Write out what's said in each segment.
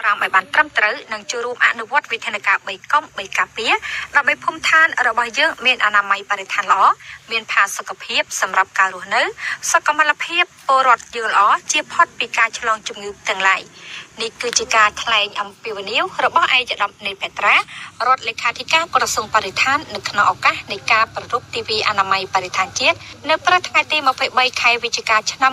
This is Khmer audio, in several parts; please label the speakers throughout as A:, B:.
A: រាមឲ្យបានត្រឹមត្រូវនិងចូលរួមអនុវត្តវិធានការ3កុំ3ការពារដើម្បីភូមិឋានរបស់យើងមានអនាម័យបរិស្ថានល្អមានផាសុកភាពសម្រាប់ការរស់នៅសុខុមាលភាពពលរដ្ឋយើងល្អជៀសផុតពីការឆ្លងជំងឺទាំងឡាយនេះគឺជាការថ្លែងអំពាវនាវរបស់ឯកឧត្តមនេតពេត្រារដ្ឋលេខាធិការក្រសួងបរិស្ថាននៅក្នុងឱកាសនៃការប្រារព្ធទិវាអនាម័យបរិស្ថានជាតិនៅព្រឹកថ្ងៃទី23ខែវិច្ឆិកាឆ្នាំ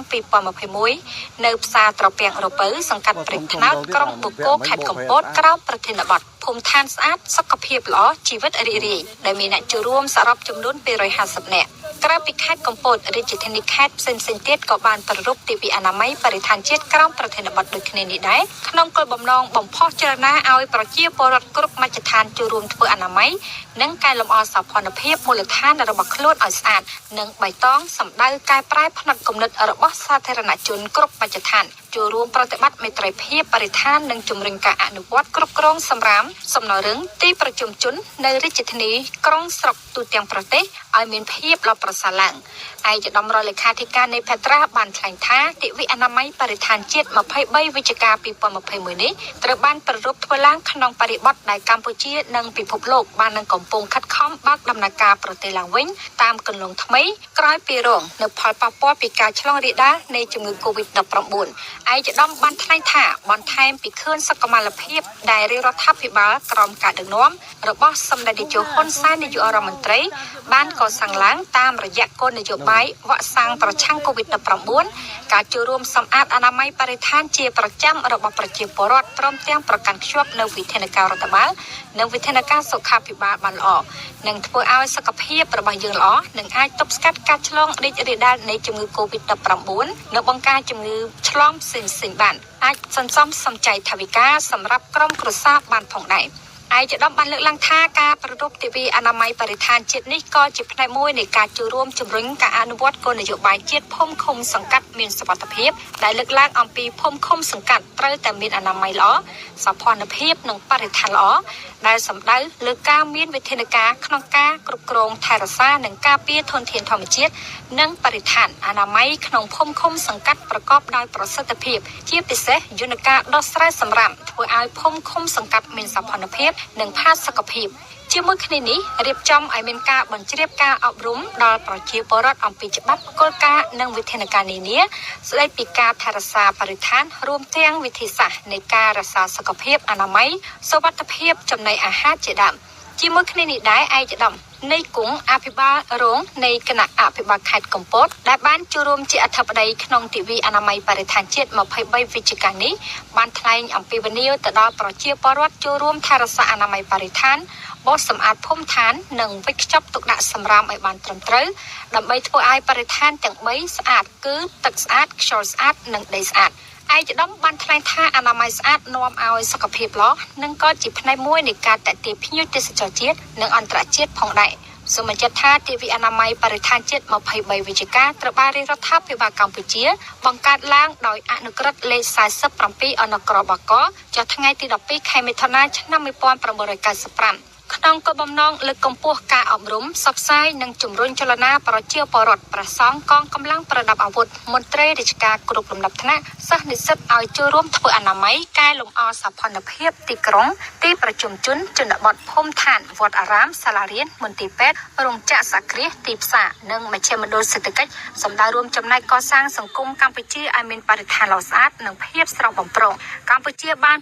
A: 2021នៅផ្សារត្រពាំងរពៅសង្កាត់ព្រែកថ្នោតក្រុងបូកគោខេត្តកំពតក្រោមប្រធានបទភូមិឋានស្អាតសុខភាពល្អជីវិតរីករាយដែលមានអ្នកចូលរួមសរុបចំនួន250នាក់ក្រៅពីខេត្តកំពតរាជធានីខេត្តផ្សេងៗទៀតក៏បានប្រារព្ធទិវាអនាម័យបរិស្ថានជាតិក្រោមប្រធានបទដូចគ្នានេះដែរក្នុងគោលបំណងបំផុសចលនាឲ្យប្រជាពលរដ្ឋគ្រប់មជ្ឈដ្ឋានចូលរួមធ្វើអនាម័យនិងកែលម្អសោភ័ណភាពមូលដ្ឋានរបស់ខ្លួនឲ្យស្អាតនិងបៃតងសម្ដៅកែប្រែផ្នត់គំនិតរបស់សាធារណជនគ្រប់មជ្ឈដ្ឋានចូលរួមប្រតិបត្តិមេត្រីភាពបរិស្ថាននិងជំរុញការអនុវត្តគ្រប់គ្រងសម្រាមសំណល់រឹងទីប្រជុំជននៅរាជធានីក្រុងស្រុកទូទាំងប្រទេសឲ្យមានភាពល្អប្រសើរឡើងឯកឧត្តមរដ្ឋលេខាធិការនៃពេត្រាបានថ្លែងថាទិវាអនាម័យបរិស្ថានជាតិ23វិច្ឆិកា2021នេះត្រូវបានប្រារព្ធធ្វើឡើងក្នុងបរិបទដែលកម្ពុជានិងពិភពលោកបាននឹងកំពុងខិតខំបើកដំណើរការប្រទេសឡើងវិញតាមគន្លងថ្មីក្រោយពីរងនៅផលប៉ះពាល់ពីការឆ្លងរាលដាលនៃជំងឺ Covid-19 ឯកឧត្តមបានថ្លែងថាបន្ថែមពីខឿនសុខុមាលភាពដែលរាជរដ្ឋាភិបាលក្រោមការដឹកនាំរបស់សម្ដេចនាយកហ៊ុនសែននាយករដ្ឋមន្ត្រីបានកសាងឡើងតាមរយៈគោលនយោបាយវ៉ាក់សាំងប្រឆាំង Covid-19 ការចូលរួមសម្អាតអនាម័យបរិស្ថានជាប្រចាំរបស់ប្រជាពលរដ្ឋព្រមទាំងប្រកាន់ខ្ជាប់នៅវិធានការរដ្ឋបាលនិងវិធានការសុខាភិបាលបានល្អនិងធ្វើឲ្យសុខភាពរបស់យើងល្អនិងអាចទប់ស្កាត់ការឆ្លងរីករាលដាលនៃជំងឺ Covid-19 និងបង្ការជំងឺឆ្លងផ្សេងៗបានអាចសន្សំសំចៃថវិកាសម្រាប់ក្រុមគ្រួសារបានផងដែរឯកឧត្តមបានលើកឡើងថាការប្រារព្ធទិវាអនាម័យបរិស្ថានជាតិនេះក៏ជាផ្នែកមួយនៃការចូលរួមជំរុញការអនុវត្តគោលនយោបាយជាតិភូមិឃុំសង្កាត់មានសុវត្ថិភាពដែលលើកឡើងអំពីភូមិឃុំសង្កាត់ត្រូវតែមានអនាម័យល្អសោភ័ណភាពនិងបរិស្ថានល្អដែលសំដៅលើការមានវិធានការក្នុងការគ្រប់គ្រងថែរក្សានិងការពារធនធានធម្មជាតិនិងបរិស្ថានអនាម័យក្នុងភូមិឃុំសង្កាត់ប្រកបដោយប្រសិទ្ធភាពជាពិសេសយន្តការដោះស្រាយសម្រាប់ធ្វើឲ្យភូមិឃុំសង្កាត់មានសោភ័ណភាពនិងផាសុកភាពជាមួយគ្នានេះរៀបចំឲ្យមានការបញ្ជ្រាបការអប់រំដល់ប្រជាពលរដ្ឋអំពីច្បាប់គោលការណ៍និងវិធានការនានាស្តីពីការថែរក្សាបរិស្ថានរួមទាំងវិធីសាស្ត្រនៃការរក្សាសុខភាពអនាម័យសុវត្ថិភាពចំណីអាហារជាដើមជាមួយគ្នានេះដែរឯកឧត្តមនៃគង់អភិបាលរងនៃគណៈអភិបាលខេត្តកំពតដែលបានចូលរួមជាអធិបតីក្នុងទិវាអនាម័យបរិស្ថានជាតិ23វិច្ឆិកានេះបានថ្លែងអំពាវនាវទៅដល់ប្រជាពលរដ្ឋចូលរួមថែរក្សាអនាម័យបរិស្ថានបោសសម្អាតភូមិឋាននិងវេចខ្ចប់ទុកដាក់សម្រាមឲ្យបានត្រឹមត្រូវដើម្បីធ្វើឲ្យបរិស្ថានទាំង3ស្អាតគឺទឹកស្អាតខ្យល់ស្អាតនិងដីស្អាតឯកឧត្តមបានថ្លែងថាអនាម័យស្អាតនាំឲ្យសុខភាពល្អនិងក៏ជាផ្នែកមួយនៃការទាក់ទាញភ្ញៀវទេសចរជាតិនិងអន្តរជាតិផងដែរសូមបញ្ជាក់ថាទិវាអនាម័យបរិស្ថានជាតិ23វិច្ឆិកាត្រូវបានរាជរដ្ឋាភិបាលកម្ពុជាបង្កើតឡើងដោយអនុក្រឹត្យលេខ47អនុក្របកចុះថ្ងៃទី12ខែមិថុនាឆ្នាំ1995ក្នុងគោលបំណងលើកកម្ពស់ការអប់រំផ្សព្វផ្សាយនិងជំរុញចលនាប្រជាពលរដ្ឋប្រសង់កងកម្លាំងប្រដាប់អាវុធមន្ត្រីរាជការគ្រប់លំដាប់ថ្នាក់សិស្សនិស្សិតឲ្យចូលរួមធ្វើអនាម័យកែលម្អសោភ័ណភាពទីក្រុងទីប្រជុំជនជនបទភូមិឋានវត្តអារាមសាលារៀនមន្ទីរពេទ្យរោងចក្រសហគ្រាសទីផ្សារនិងមជ្ឈមណ្ឌលសេដ្ឋកិច្ចសម្ដៅរួមចំណែកកសាងសង្គមកម្ពុជាឲ្យមានបរិស្ថានល្អស្អាតនិងភាពស្រស់បំព្រងកម្ពុជាបាន